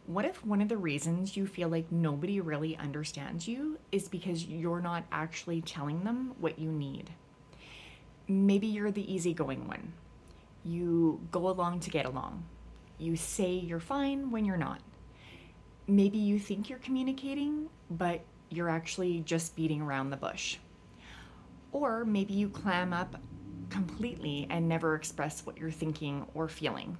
What if one of the reasons you feel like nobody really understands you is because you're not actually telling them what you need? Maybe you're the easygoing one. You go along to get along. You say you're fine when you're not. Maybe you think you're communicating, but you're actually just beating around the bush. Or maybe you clam up completely and never express what you're thinking or feeling.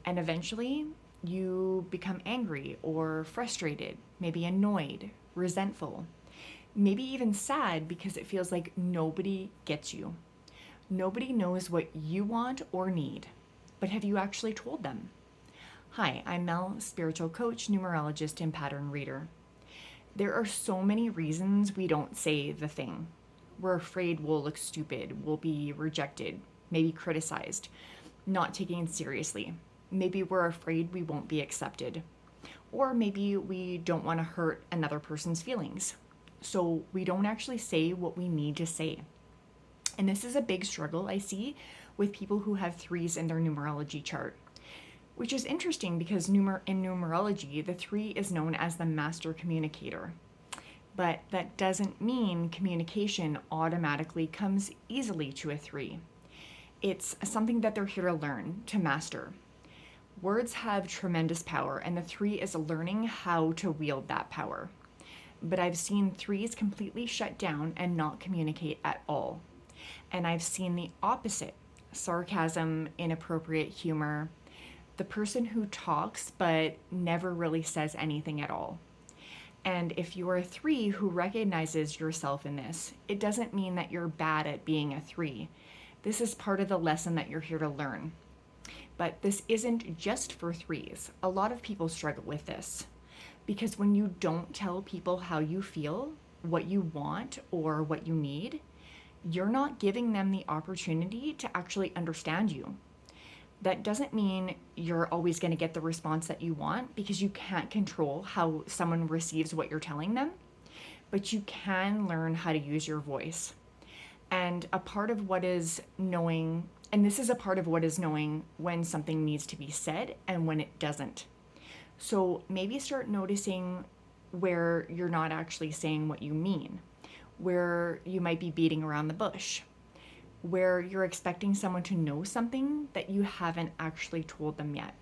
And eventually, you become angry or frustrated, maybe annoyed, resentful, maybe even sad because it feels like nobody gets you. Nobody knows what you want or need, but have you actually told them? Hi, I'm Mel, spiritual coach, numerologist, and pattern reader. There are so many reasons we don't say the thing. We're afraid we'll look stupid, we'll be rejected, maybe criticized, not taken seriously. Maybe we're afraid we won't be accepted. Or maybe we don't want to hurt another person's feelings. So we don't actually say what we need to say. And this is a big struggle I see with people who have threes in their numerology chart, which is interesting because in numerology, the three is known as the master communicator. But that doesn't mean communication automatically comes easily to a three. It's something that they're here to learn, to master. Words have tremendous power, and the three is learning how to wield that power. But I've seen threes completely shut down and not communicate at all. And I've seen the opposite: sarcasm, inappropriate humor, the person who talks but never really says anything at all. And if you're a three who recognizes yourself in this, it doesn't mean that you're bad at being a three. This is part of the lesson that you're here to learn. But this isn't just for threes. A lot of people struggle with this because when you don't tell people how you feel, what you want, or what you need, you're not giving them the opportunity to actually understand you. That doesn't mean you're always going to get the response that you want, because you can't control how someone receives what you're telling them, but you can learn how to use your voice. And a part of what is knowing, and this is a part of what is knowing when something needs to be said and when it doesn't. So maybe start noticing where you're not actually saying what you mean, where you might be beating around the bush, where you're expecting someone to know something that you haven't actually told them yet.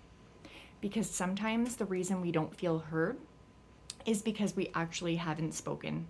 Because sometimes the reason we don't feel heard is because we actually haven't spoken.